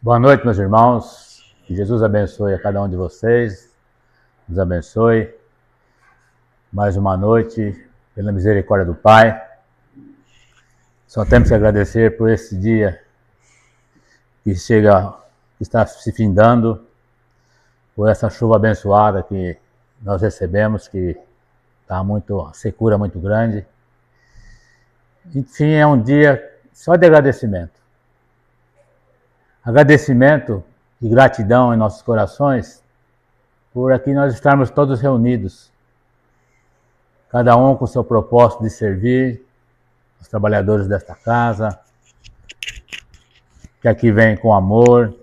Boa noite, meus irmãos. Que Jesus abençoe a cada um de vocês. Nos abençoe. Mais uma noite, pela misericórdia do Pai. Só temos que agradecer por esse dia que está se findando, por essa chuva abençoada que nós recebemos, que está a secura muito grande. Enfim, é um dia só de agradecimento. Agradecimento e gratidão em nossos corações por aqui nós estarmos todos reunidos, cada um com o seu propósito de servir os trabalhadores desta casa, que aqui vem com amor,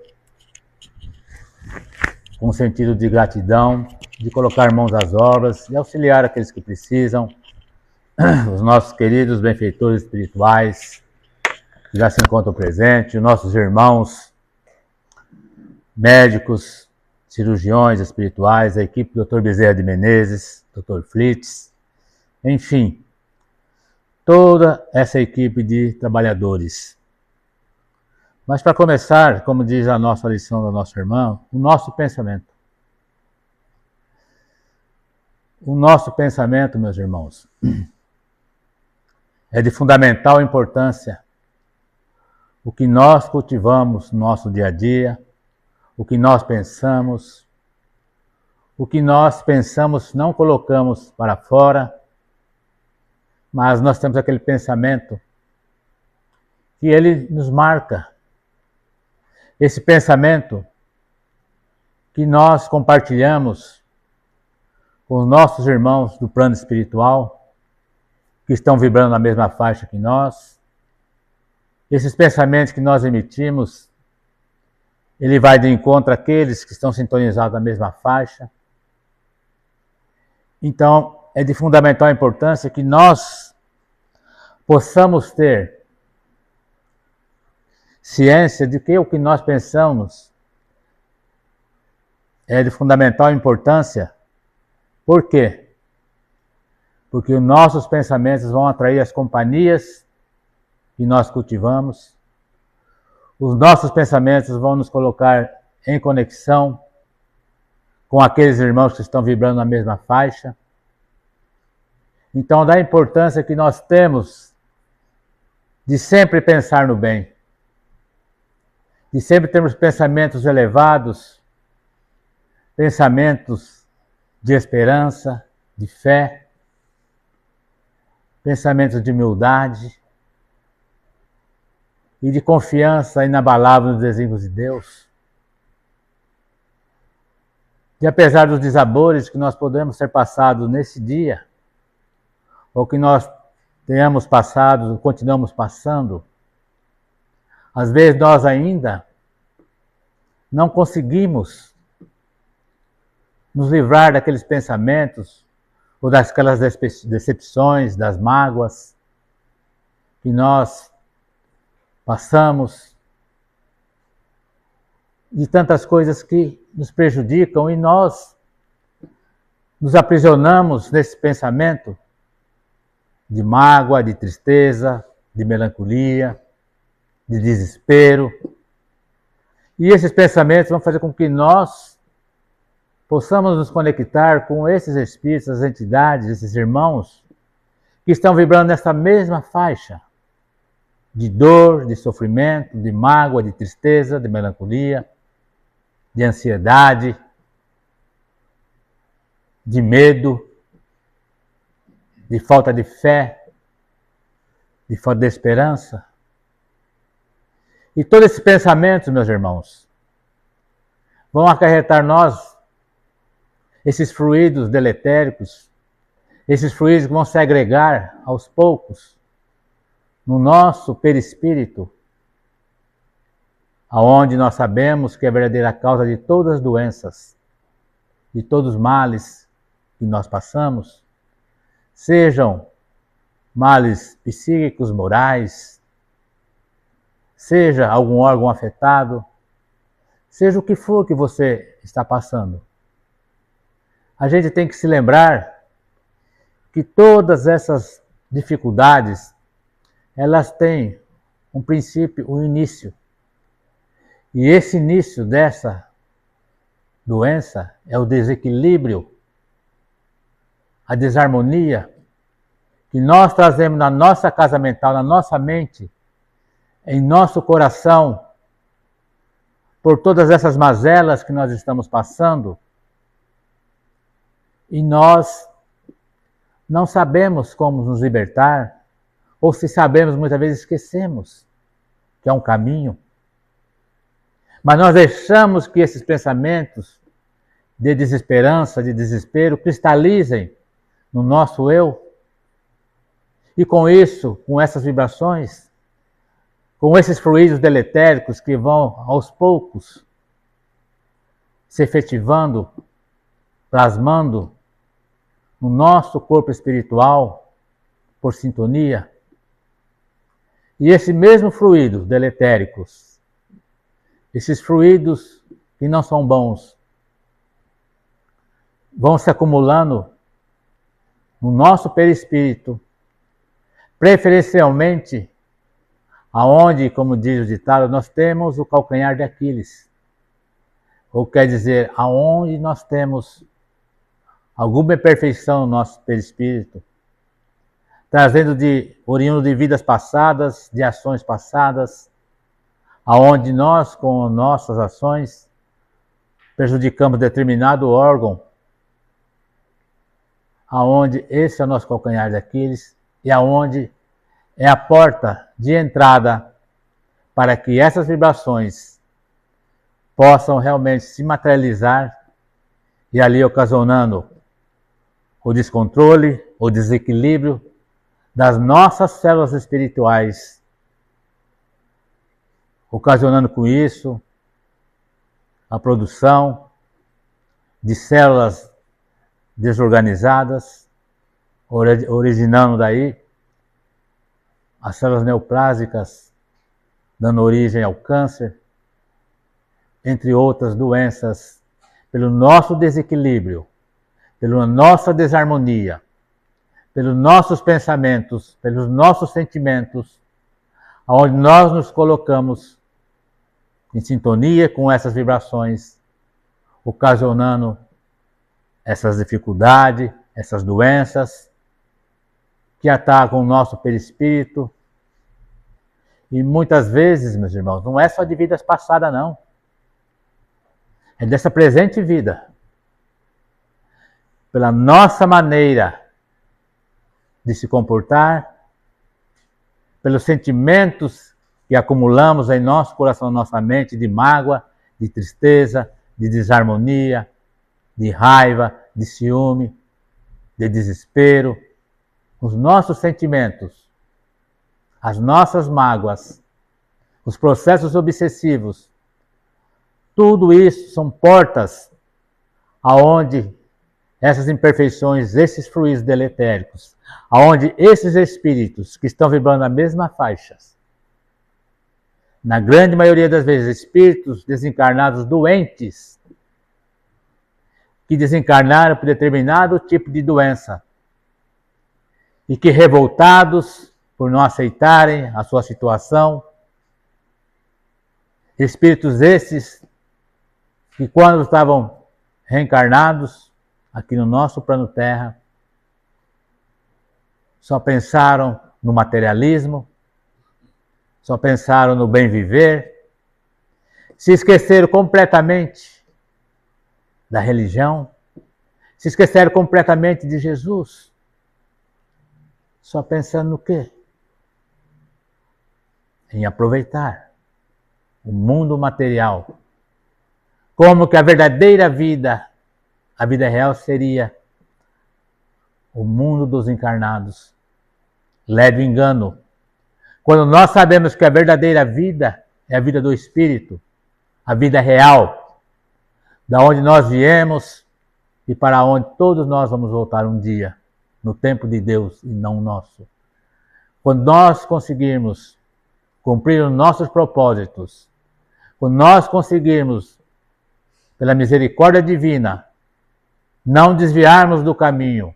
com sentido de gratidão, de colocar mãos às obras e auxiliar aqueles que precisam, os nossos queridos benfeitores espirituais, que já se encontram presentes, os nossos irmãos médicos, cirurgiões espirituais, a equipe do Dr. Bezerra de Menezes, Dr. Flitz, enfim, toda essa equipe de trabalhadores. Mas para começar, como diz a nossa lição do nosso irmão, o nosso pensamento. O nosso pensamento, meus irmãos, é de fundamental importância. O que nós cultivamos no nosso dia a dia, o que nós pensamos não colocamos para fora, mas nós temos aquele pensamento que ele nos marca. Esse pensamento que nós compartilhamos com os nossos irmãos do plano espiritual, que estão vibrando na mesma faixa que nós. Esses pensamentos que nós emitimos, ele vai de encontro àqueles que estão sintonizados na mesma faixa. Então, é de fundamental importância que nós possamos ter ciência de que o que nós pensamos é de fundamental importância. Por quê? Porque os nossos pensamentos vão atrair as companhias que nós cultivamos. Os nossos pensamentos vão nos colocar em conexão com aqueles irmãos que estão vibrando na mesma faixa. Então, da importância que nós temos de sempre pensar no bem, de sempre termos pensamentos elevados, pensamentos de esperança, de fé, pensamentos de humildade e de confiança inabalável nos desígnios de Deus. E apesar dos desabores que nós podemos ter passado nesse dia, ou que nós tenhamos passado, continuamos passando, às vezes nós ainda não conseguimos nos livrar daqueles pensamentos ou daquelas decepções, das mágoas que nós passamos, de tantas coisas que nos prejudicam e nós nos aprisionamos nesse pensamento de mágoa, de tristeza, de melancolia, de desespero. E esses pensamentos vão fazer com que nós possamos nos conectar com esses espíritos, essas entidades, esses irmãos que estão vibrando nessa mesma faixa de dor, de sofrimento, de mágoa, de tristeza, de melancolia, de ansiedade, de medo, de falta de fé, de falta de esperança. E todos esses pensamentos, meus irmãos, vão acarretar nós esses fluidos deletéricos, esses fluidos que vão se agregar aos poucos no nosso perispírito, aonde nós sabemos que é a verdadeira causa de todas as doenças, de todos os males que nós passamos, sejam males psíquicos, morais, seja algum órgão afetado, seja o que for que você está passando. A gente tem que se lembrar que todas essas dificuldades, elas têm um princípio, um início. E esse início dessa doença é o desequilíbrio, a desarmonia que nós trazemos na nossa casa mental, na nossa mente, em nosso coração, por todas essas mazelas que nós estamos passando, e nós não sabemos como nos libertar, ou se sabemos, muitas vezes esquecemos que é um caminho. Mas nós deixamos que esses pensamentos de desesperança, de desespero, cristalizem no nosso eu. E com isso, com essas vibrações, com esses fluidos deletéricos que vão aos poucos se efetivando, plasmando no nosso corpo espiritual por sintonia. E esse mesmo fluido deletéricos, esses fluidos que não são bons, vão se acumulando no nosso perispírito, preferencialmente aonde, como diz o ditado, nós temos o calcanhar de Aquiles. Ou quer dizer, aonde nós temos alguma imperfeição no nosso perispírito, oriundo de vidas passadas, de ações passadas, aonde nós, com nossas ações, prejudicamos determinado órgão, aonde esse é o nosso calcanhar de Aquiles e aonde é a porta de entrada para que essas vibrações possam realmente se materializar e ali ocasionando o descontrole, o desequilíbrio das nossas células espirituais, ocasionando com isso a produção de células desorganizadas, originando daí as células neoplásicas, dando origem ao câncer, entre outras doenças, pelo nosso desequilíbrio, pela nossa desarmonia, pelos nossos pensamentos, pelos nossos sentimentos, onde nós nos colocamos em sintonia com essas vibrações, ocasionando essas dificuldades, essas doenças que atacam o nosso perispírito. E muitas vezes, meus irmãos, não é só de vidas passadas, não. É dessa presente vida. Pela nossa maneira de se comportar, pelos sentimentos que acumulamos em nosso coração, nossa mente, de mágoa, de tristeza, de desarmonia, de raiva, de ciúme, de desespero. Os nossos sentimentos, as nossas mágoas, os processos obsessivos, tudo isso são portas aonde essas imperfeições, esses fluidos deletéricos, aonde esses espíritos que estão vibrando na mesma faixa, na grande maioria das vezes, espíritos desencarnados doentes, que desencarnaram por determinado tipo de doença e que, revoltados por não aceitarem a sua situação, espíritos esses que, quando estavam reencarnados aqui no nosso plano Terra, só pensaram no materialismo, só pensaram no bem viver, se esqueceram completamente da religião, se esqueceram completamente de Jesus, só pensando no quê? Em aproveitar o mundo material. Como que a verdadeira vida, a vida real, seria o mundo dos encarnados. Leve engano. Quando nós sabemos que a verdadeira vida é a vida do Espírito, a vida real, da onde nós viemos e para onde todos nós vamos voltar um dia, no tempo de Deus e não nosso. Quando nós conseguirmos cumprir os nossos propósitos, quando nós conseguirmos, pela misericórdia divina, não desviarmos do caminho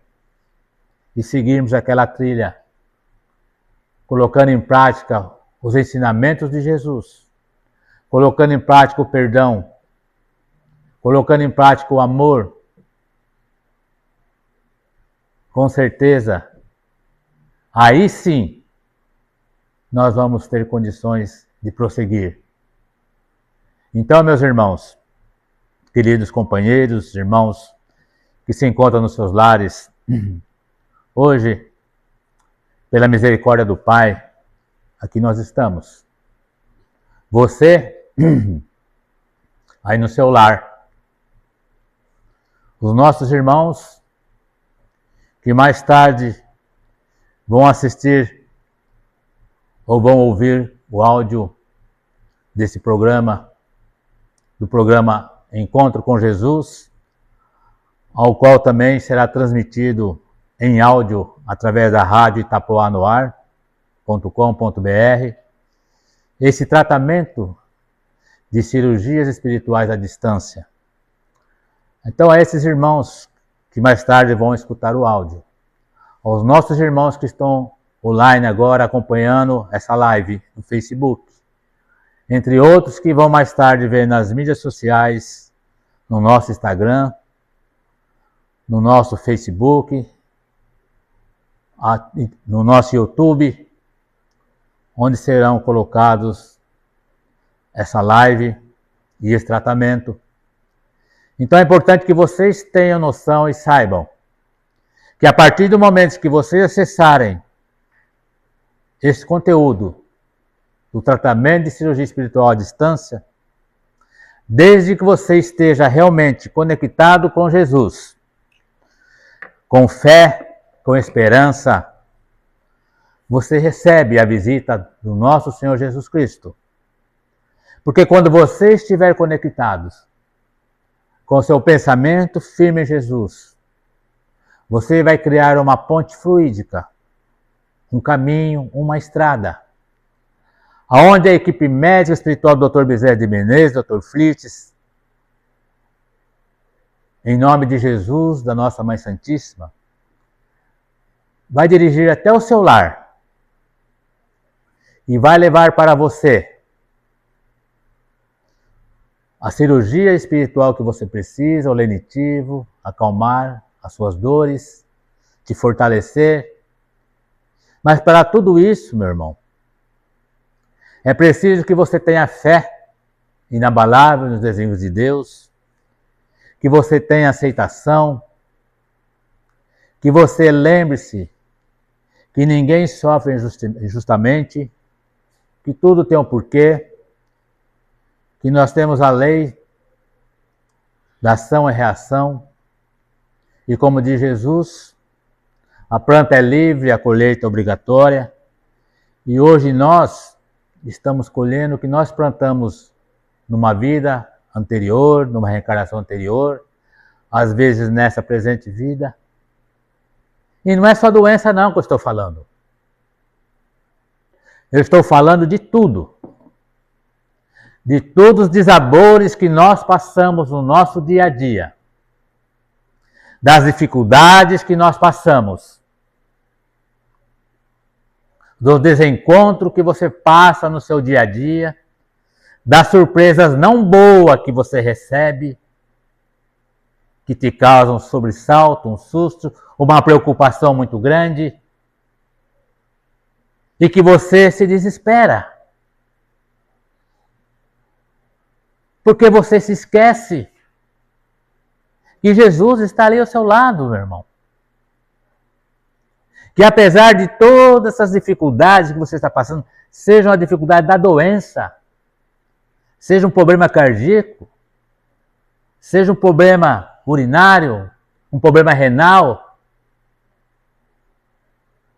e seguirmos aquela trilha, colocando em prática os ensinamentos de Jesus, colocando em prática o perdão, colocando em prática o amor, com certeza, aí sim nós vamos ter condições de prosseguir. Então, meus irmãos, queridos companheiros, irmãos que se encontram nos seus lares, hoje, pela misericórdia do Pai, aqui nós estamos. Você, aí no seu lar. Os nossos irmãos, que mais tarde vão assistir ou vão ouvir o áudio desse programa, do programa Encontro com Jesus, ao qual também será transmitido em áudio através da rádio itapoanoar.com.br. Esse tratamento de cirurgias espirituais à distância. Então, a esses irmãos que mais tarde vão escutar o áudio, aos nossos irmãos que estão online agora acompanhando essa live no Facebook, entre outros que vão mais tarde ver nas mídias sociais, no nosso Instagram, no nosso Facebook, no nosso YouTube, onde serão colocados essa live e esse tratamento. Então é importante que vocês tenham noção e saibam que a partir do momento que vocês acessarem esse conteúdo do tratamento de cirurgia espiritual à distância, desde que você esteja realmente conectado com Jesus, com fé, com esperança, você recebe a visita do nosso Senhor Jesus Cristo. Porque quando você estiver conectado com seu pensamento firme em Jesus, você vai criar uma ponte fluídica, um caminho, uma estrada, aonde a equipe médica espiritual do Dr. Bezerra de Menezes, Dr. Flitz, em nome de Jesus, da nossa Mãe Santíssima, vai dirigir até o seu lar e vai levar para você a cirurgia espiritual que você precisa, o lenitivo, acalmar as suas dores, te fortalecer. Mas para tudo isso, meu irmão, é preciso que você tenha fé inabalável nos desígnios de Deus, que você tenha aceitação, que você lembre-se que ninguém sofre injustamente, que tudo tem um porquê, que nós temos a lei da ação e reação, e como diz Jesus, a planta é livre, a colheita é obrigatória, e hoje nós estamos colhendo o que nós plantamos numa vida anterior, numa reencarnação anterior, às vezes nessa presente vida. E não é só doença não que eu estou falando. Eu estou falando de tudo. De todos os desabores que nós passamos no nosso dia a dia. Das dificuldades que nós passamos. Do desencontro que você passa no seu dia a dia. Das surpresas não boas que você recebe. Que te causam um sobressalto, um susto, uma preocupação muito grande. E que você se desespera. Porque você se esquece que Jesus está ali ao seu lado, meu irmão. Que apesar de todas essas dificuldades que você está passando, seja uma dificuldade da doença, seja um problema cardíaco, seja um problema urinário, um problema renal,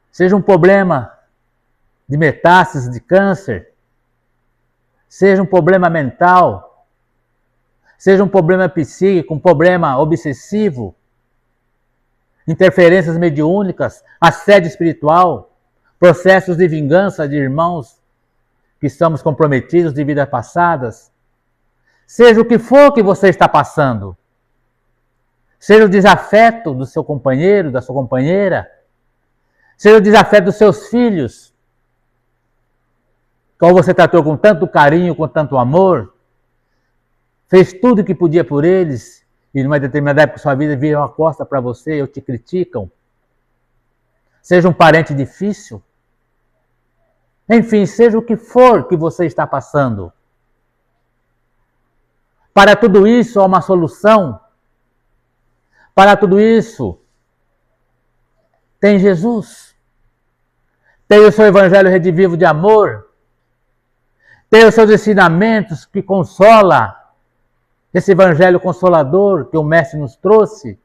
seja um problema de metástase de câncer, seja um problema mental, seja um problema psíquico, um problema obsessivo, interferências mediúnicas, assédio espiritual, processos de vingança de irmãos que estamos comprometidos de vidas passadas, seja o que for que você está passando, seja o desafeto do seu companheiro, da sua companheira, seja o desafeto dos seus filhos, qual você tratou com tanto carinho, com tanto amor, fez tudo o que podia por eles, e numa determinada época da sua vida viram a costa para você ou te criticam. Seja um parente difícil. Enfim, seja o que for que você está passando. Para tudo isso há uma solução. Para tudo isso tem Jesus. Tem o seu evangelho redivivo de amor. Tem os seus ensinamentos que consola. Esse evangelho consolador que o Mestre nos trouxe.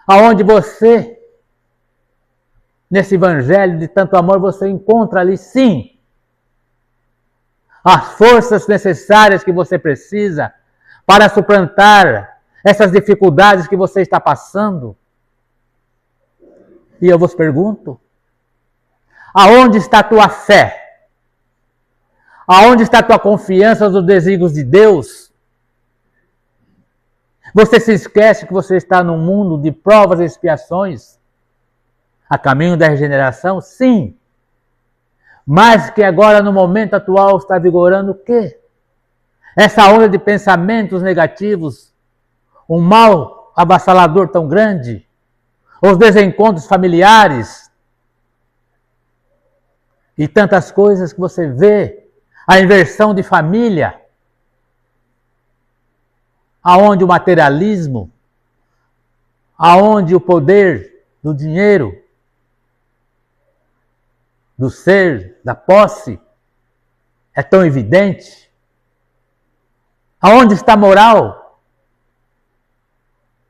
Aonde você, nesse evangelho de tanto amor, você encontra ali sim as forças necessárias que você precisa para suplantar essas dificuldades que você está passando. E eu vos pergunto, aonde está a tua fé? Aonde está a tua confiança nos desígnios de Deus? Você se esquece que você está num mundo de provas e expiações? A caminho da regeneração? Sim. Mas que agora, no momento atual, está vigorando o quê? Essa onda de pensamentos negativos, um mal avassalador tão grande, os desencontros familiares e tantas coisas que você vê, a inversão de família, aonde o materialismo, aonde o poder do dinheiro, do ser, da posse, é tão evidente. Aonde está a moral?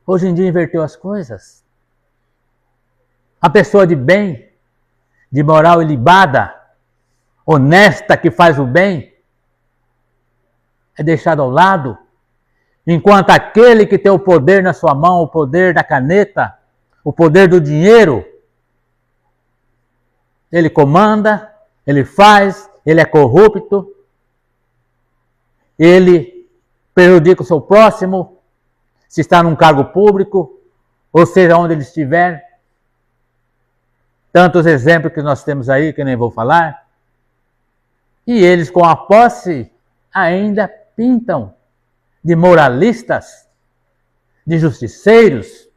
Hoje em dia inverteu as coisas. A pessoa de bem, de moral ilibada, honesta, que faz o bem, é deixado ao lado, enquanto aquele que tem o poder na sua mão, o poder da caneta, o poder do dinheiro, ele comanda, ele faz, ele é corrupto, ele prejudica o seu próximo, se está num cargo público, ou seja, onde ele estiver. Tantos exemplos que nós temos aí, que nem vou falar. E eles, com a posse, ainda pintam de moralistas, de justiceiros,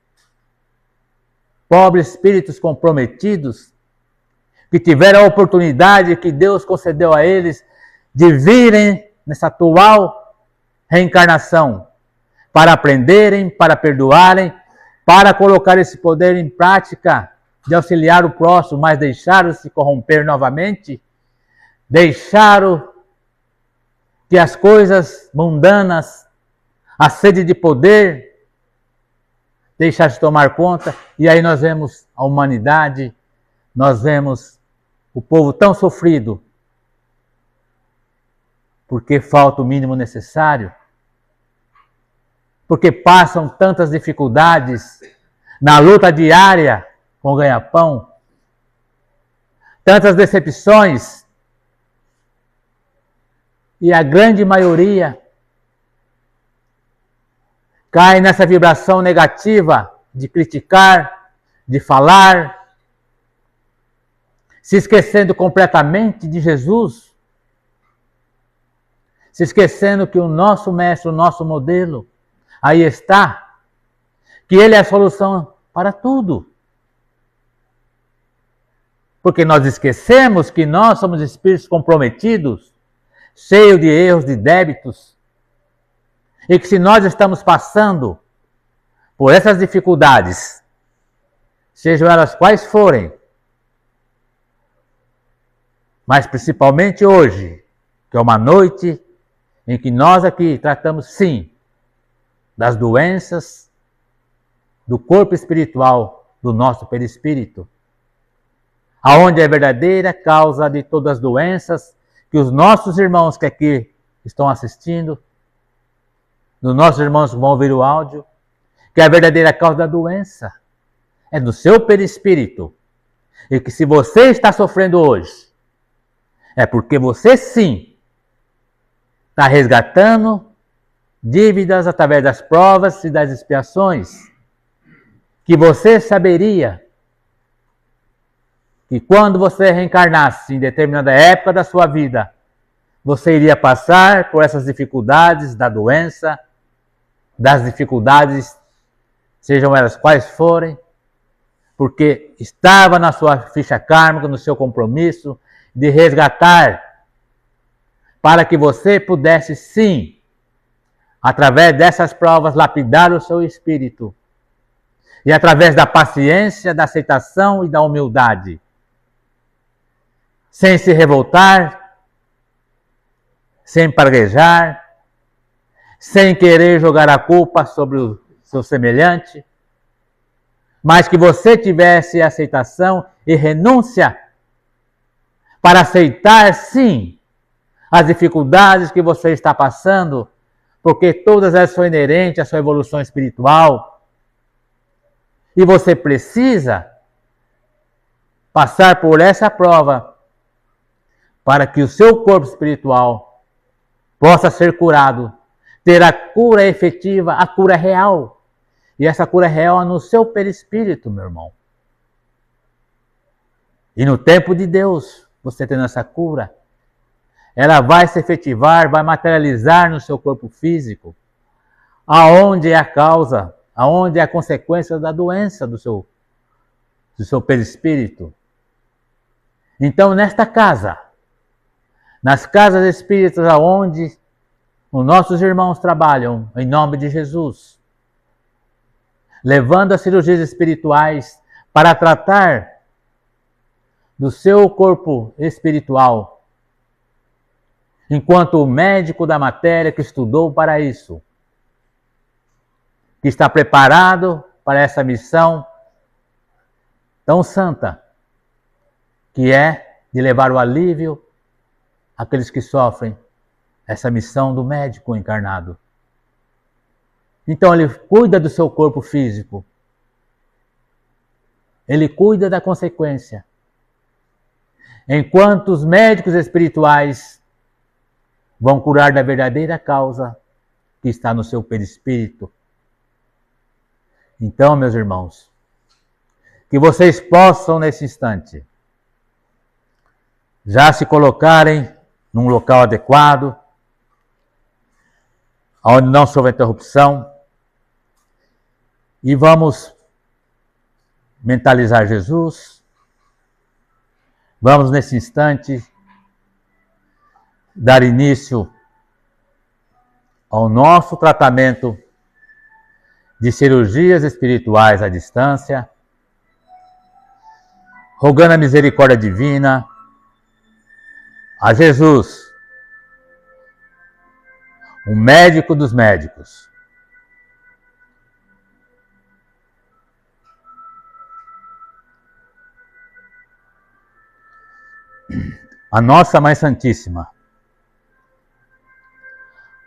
pobres espíritos comprometidos, que tiveram a oportunidade que Deus concedeu a eles de virem nessa atual reencarnação, para aprenderem, para perdoarem, para colocar esse poder em prática, de auxiliar o próximo, mas deixaram-se corromper novamente, deixaram que as coisas mundanas, a sede de poder, deixaram-se tomar conta, e aí nós vemos a humanidade, nós vemos o povo tão sofrido, porque falta o mínimo necessário, porque passam tantas dificuldades na luta diária com o ganha-pão, tantas decepções, e a grande maioria cai nessa vibração negativa de criticar, de falar, se esquecendo completamente de Jesus, se esquecendo que o nosso mestre, o nosso modelo, aí está, que ele é a solução para tudo. Porque nós esquecemos que nós somos espíritos comprometidos, cheios de erros, de débitos, e que se nós estamos passando por essas dificuldades, sejam elas quais forem, mas principalmente hoje, que é uma noite em que nós aqui tratamos sim das doenças do corpo espiritual do nosso perispírito, aonde é a verdadeira causa de todas as doenças que os nossos irmãos que aqui estão assistindo, dos nossos irmãos que vão ouvir o áudio, que a verdadeira causa da doença é do seu perispírito. E que se você está sofrendo hoje, é porque você sim está resgatando dívidas através das provas e das expiações, que você saberia que quando você reencarnasse em determinada época da sua vida, você iria passar por essas dificuldades da doença, das dificuldades, sejam elas quais forem, porque estava na sua ficha kármica, no seu compromisso de resgatar, para que você pudesse sim, através dessas provas, lapidar o seu espírito. E através da paciência, da aceitação e da humildade, sem se revoltar, sem praguejar, sem querer jogar a culpa sobre o seu semelhante, mas que você tivesse aceitação e renúncia para aceitar, sim, as dificuldades que você está passando, porque todas elas são inerentes à sua evolução espiritual. E você precisa passar por essa prova para que o seu corpo espiritual possa ser curado, ter a cura efetiva, a cura real. E essa cura real é no seu perispírito, meu irmão. E no tempo de Deus, você tendo essa cura, ela vai se efetivar, vai materializar no seu corpo físico, aonde é a causa, aonde é a consequência da doença do seu perispírito. Então, nesta casa, nas casas espíritas aonde os nossos irmãos trabalham, em nome de Jesus, levando as cirurgias espirituais para tratar do seu corpo espiritual, enquanto o médico da matéria que estudou para isso, que está preparado para essa missão tão santa, que é de levar o alívio àqueles que sofrem, essa missão do médico encarnado. Então ele cuida do seu corpo físico, ele cuida da consequência, enquanto os médicos espirituais vão curar da verdadeira causa que está no seu perispírito. Então, meus irmãos, que vocês possam nesse instante já se colocarem num local adequado, onde não houve interrupção, e vamos mentalizar Jesus. Vamos nesse instante dar início ao nosso tratamento de cirurgias espirituais à distância, rogando a misericórdia divina a Jesus, o médico dos médicos, a nossa Mãe Santíssima,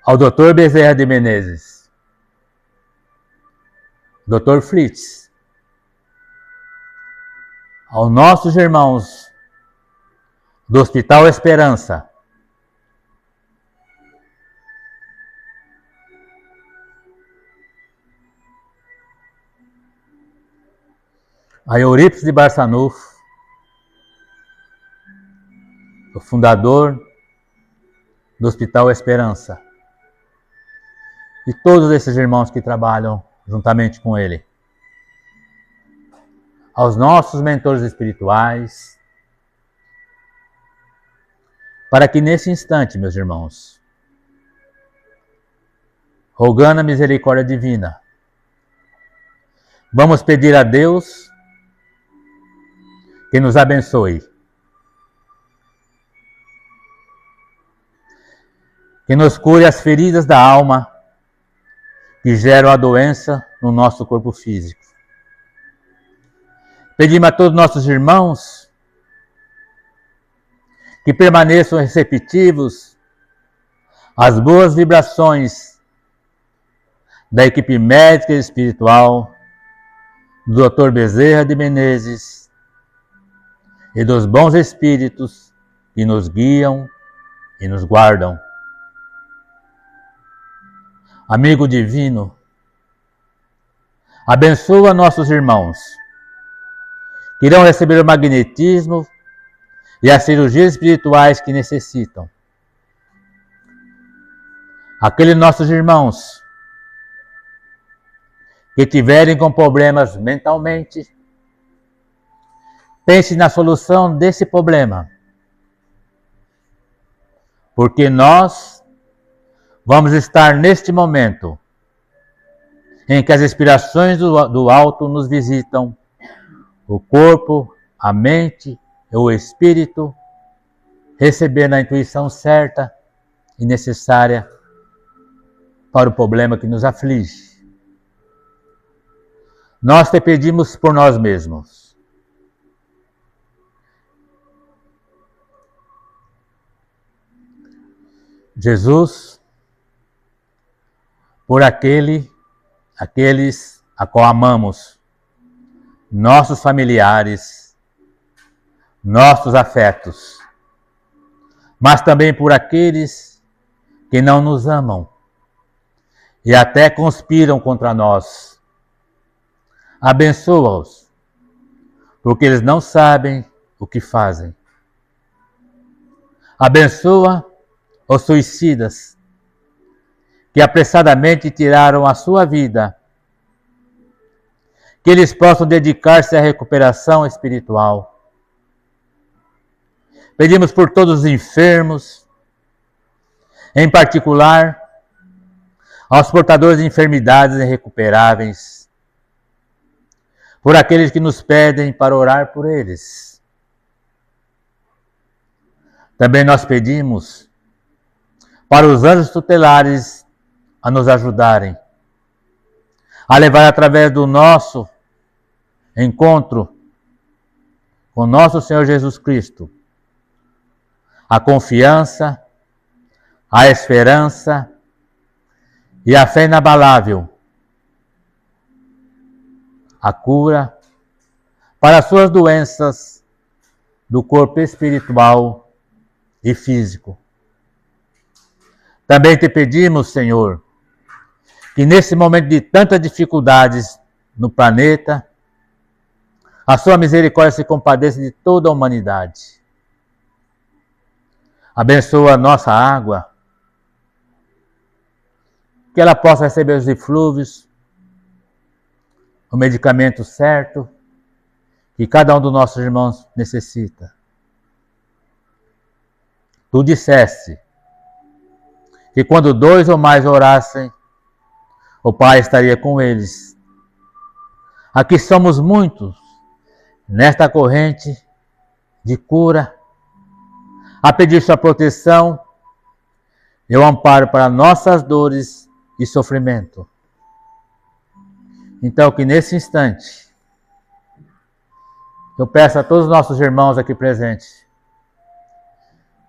ao Dr. Bezerra de Menezes, Dr. Fritz, aos nossos irmãos do Hospital Esperança, a Eurípides de Barçanufo, o fundador do Hospital Esperança, e todos esses irmãos que trabalham juntamente com ele, aos nossos mentores espirituais, para que nesse instante, meus irmãos, rogando a misericórdia divina, vamos pedir a Deus que nos abençoe, que nos cure as feridas da alma que geram a doença no nosso corpo físico. Pedimos a todos os nossos irmãos que permaneçam receptivos às boas vibrações da equipe médica e espiritual do Dr. Bezerra de Menezes e dos bons espíritos que nos guiam e nos guardam. Amigo divino, abençoa nossos irmãos que irão receber o magnetismo e as cirurgias espirituais que necessitam. Aqueles nossos irmãos que tiverem com problemas mentalmente, pense na solução desse problema, porque nós vamos estar neste momento em que as inspirações do alto nos visitam, o corpo, a mente e o espírito, recebendo a intuição certa e necessária para o problema que nos aflige. Nós te pedimos por nós mesmos. Jesus, por aqueles a qual amamos, nossos familiares, nossos afetos, mas também por aqueles que não nos amam e até conspiram contra nós. Abençoa-os, porque eles não sabem o que fazem. Abençoa os suicidas, que apressadamente tiraram a sua vida, que eles possam dedicar-se à recuperação espiritual. Pedimos por todos os enfermos, em particular aos portadores de enfermidades irrecuperáveis, por aqueles que nos pedem para orar por eles. Também nós pedimos para os anjos tutelares a nos ajudarem, a levar através do nosso encontro com nosso Senhor Jesus Cristo a confiança, a esperança e a fé inabalável, a cura para as suas doenças do corpo espiritual e físico. Também te pedimos, Senhor, que nesse momento de tantas dificuldades no planeta, a sua misericórdia se compadeça de toda a humanidade. Abençoa a nossa água, que ela possa receber os eflúvios, o medicamento certo que cada um dos nossos irmãos necessita. Tu disseste que quando 2 ou mais orassem, o Pai estaria com eles. Aqui somos muitos nesta corrente de cura, a pedir sua proteção e o amparo para nossas dores e sofrimento. Então, que nesse instante, eu peço a todos os nossos irmãos aqui presentes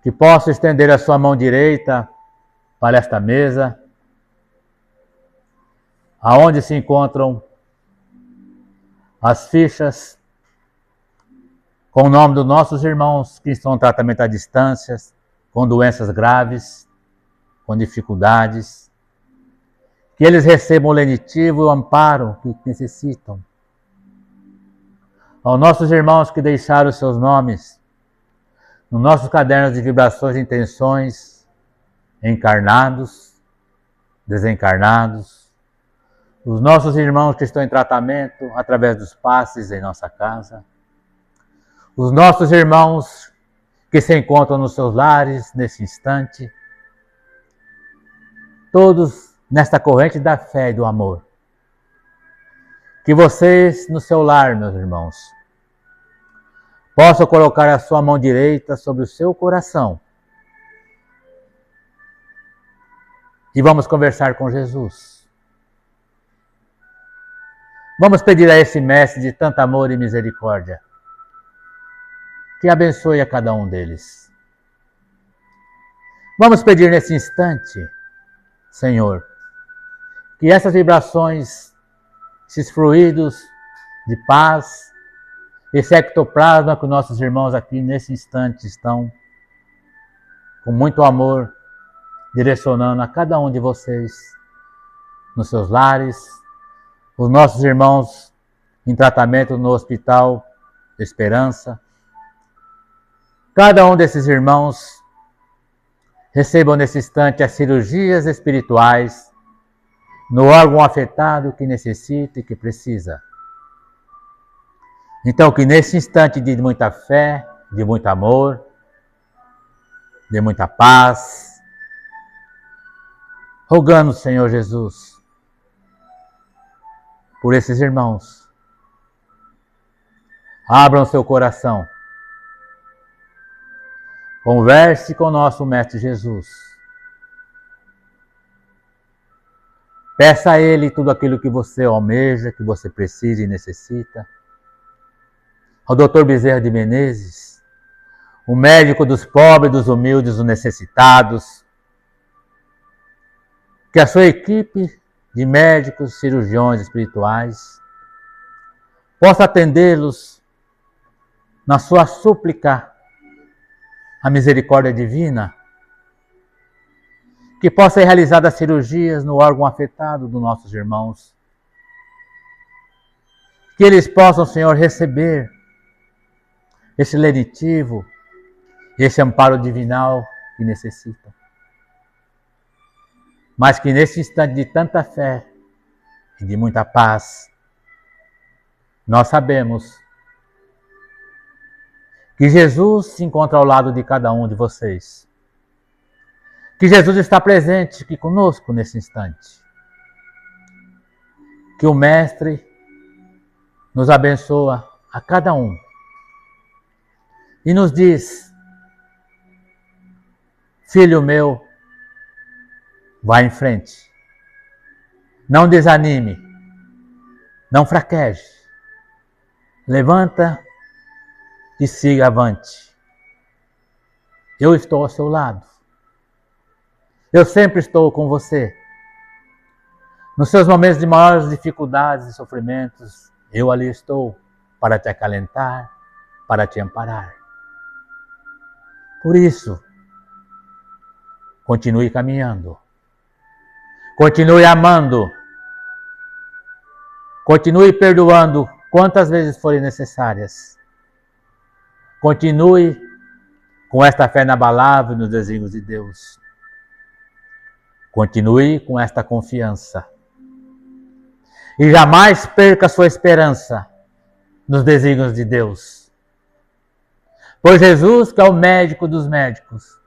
que possam estender a sua mão direita para esta mesa, aonde se encontram as fichas com o nome dos nossos irmãos que estão em tratamento à distância, com doenças graves, com dificuldades, que eles recebam o lenitivo e o amparo que necessitam. Aos nossos irmãos que deixaram os seus nomes nos nossos cadernos de vibrações e intenções, encarnados, desencarnados, os nossos irmãos que estão em tratamento através dos passes em nossa casa, os nossos irmãos que se encontram nos seus lares nesse instante, todos nesta corrente da fé e do amor. Que vocês no seu lar, meus irmãos, possam colocar a sua mão direita sobre o seu coração e vamos conversar com Jesus. Vamos pedir a esse mestre de tanto amor e misericórdia que abençoe a cada um deles. Vamos pedir nesse instante, Senhor, que essas vibrações, esses fluidos de paz, esse ectoplasma que nossos irmãos aqui nesse instante estão com muito amor direcionando a cada um de vocês nos seus lares, os nossos irmãos em tratamento no hospital esperança. Cada um desses irmãos recebam nesse instante as cirurgias espirituais no órgão afetado que necessita e que precisa. Então, que nesse instante de muita fé, de muito amor, de muita paz, rogando, Senhor Jesus, por esses irmãos, abram seu coração, converse com o nosso Mestre Jesus, peça a Ele tudo aquilo que você almeja, que você precisa e necessita. Ao Dr. Bezerra de Menezes, o médico dos pobres, dos humildes, dos necessitados, que a sua equipe de médicos, cirurgiões espirituais possa atendê-los na sua súplica à misericórdia divina, que possa ser realizadas cirurgias no órgão afetado dos nossos irmãos, que eles possam, Senhor, receber esse lenitivo, esse amparo divinal que necessitam. Mas que nesse instante de tanta fé e de muita paz, nós sabemos que Jesus se encontra ao lado de cada um de vocês. Que Jesus está presente aqui conosco nesse instante. Que o Mestre nos abençoa a cada um e nos diz: filho meu, vá em frente. Não desanime. Não fraqueje. Levanta e siga avante. Eu estou ao seu lado. Eu sempre estou com você. Nos seus momentos de maiores dificuldades e sofrimentos, eu ali estou para te acalentar, para te amparar. Por isso, continue caminhando. Continue amando. Continue perdoando quantas vezes forem necessárias. Continue com esta fé inabalável nos desígnios de Deus. Continue com esta confiança. E jamais perca sua esperança nos desígnios de Deus. Pois Jesus, que é o médico dos médicos,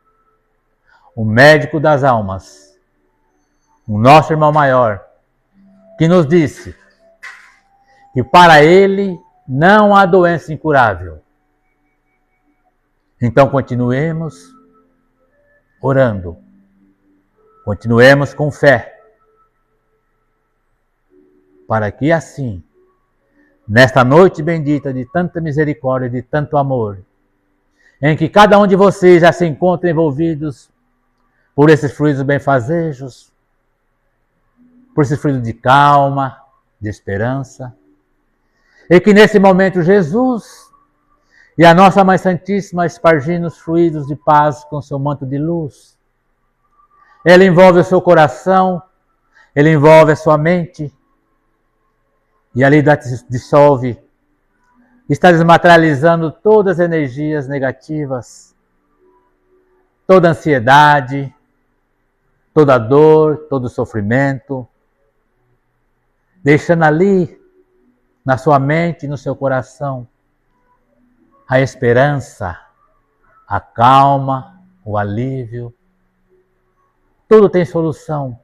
o médico das almas, o nosso irmão maior, que nos disse que para ele não há doença incurável. Então continuemos orando, continuemos com fé, para que assim, nesta noite bendita de tanta misericórdia, de tanto amor, em que cada um de vocês já se encontra envolvidos por esses fluidos benfazejos, por esse fluido de calma, de esperança, e que nesse momento Jesus e a nossa Mãe Santíssima espargindo os fluidos de paz com seu manto de luz. Ele envolve o seu coração, ele envolve a sua mente, e ali dissolve, está desmaterializando todas as energias negativas, toda ansiedade, toda dor, todo sofrimento, deixando ali, na sua mente e no seu coração, a esperança, a calma, o alívio. Tudo tem solução.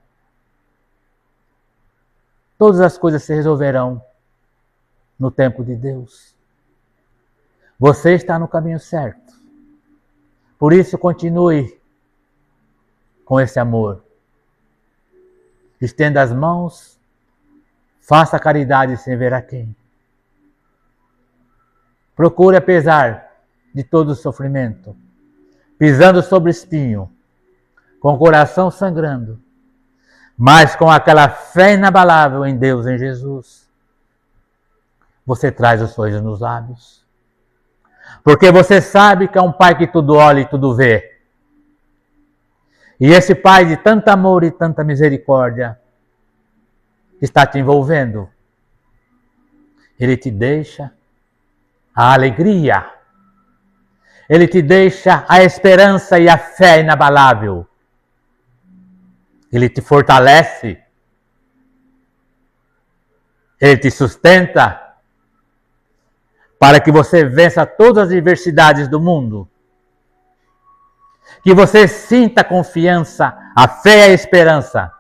Todas as coisas se resolverão no tempo de Deus. Você está no caminho certo. Por isso, continue com esse amor. Estenda as mãos, faça caridade sem ver a quem. Procure, apesar de todo o sofrimento, pisando sobre espinho, com o coração sangrando, mas com aquela fé inabalável em Deus, em Jesus, você traz o sorriso nos lábios. Porque você sabe que é um Pai que tudo olha e tudo vê. E esse Pai de tanto amor e tanta misericórdia está te envolvendo. Ele te deixa a alegria. Ele te deixa a esperança e a fé inabalável. Ele te fortalece. Ele te sustenta para que você vença todas as adversidades do mundo. Que você sinta a confiança, a fé e a esperança.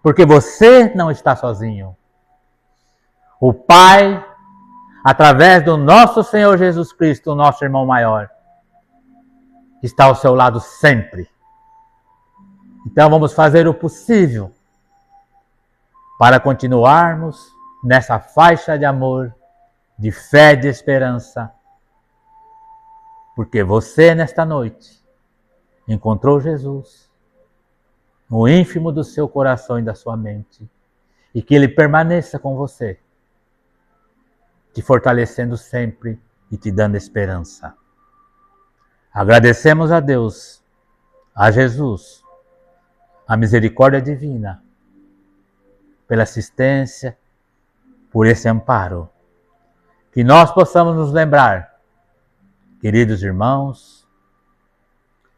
Porque você não está sozinho. O Pai, através do nosso Senhor Jesus Cristo, o nosso irmão maior, está ao seu lado sempre. Então vamos fazer o possível para continuarmos nessa faixa de amor, de fé e de esperança. Porque você, nesta noite, encontrou Jesus no ínfimo do seu coração e da sua mente. E que Ele permaneça com você, te fortalecendo sempre e te dando esperança. Agradecemos a Deus, a Jesus, a misericórdia divina, pela assistência, por esse amparo. Que nós possamos nos lembrar, queridos irmãos,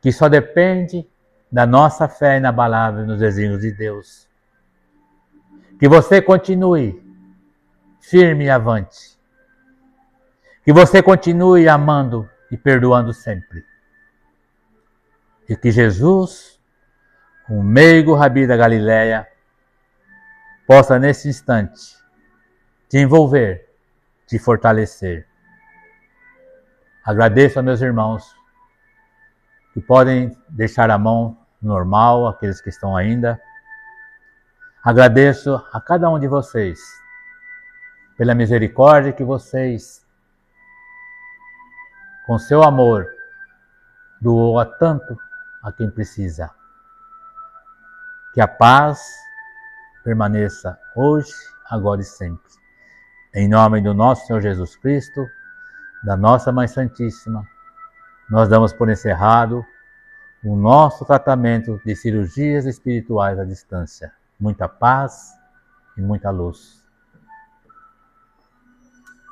que só depende da nossa fé inabalável nos desígnios de Deus. Que você continue firme e avante. Que você continue amando e perdoando sempre. E que Jesus, o meigo Rabi da Galileia, possa nesse instante te envolver, te fortalecer. Agradeço a meus irmãos que podem deixar a mão normal, aqueles que estão ainda. Agradeço a cada um de vocês pela misericórdia que vocês, com seu amor, doou a tanto a quem precisa. Que a paz permaneça hoje, agora e sempre. Em nome do nosso Senhor Jesus Cristo, da nossa Mãe Santíssima, nós damos por encerrado o nosso tratamento de cirurgias espirituais à distância. Muita paz e muita luz.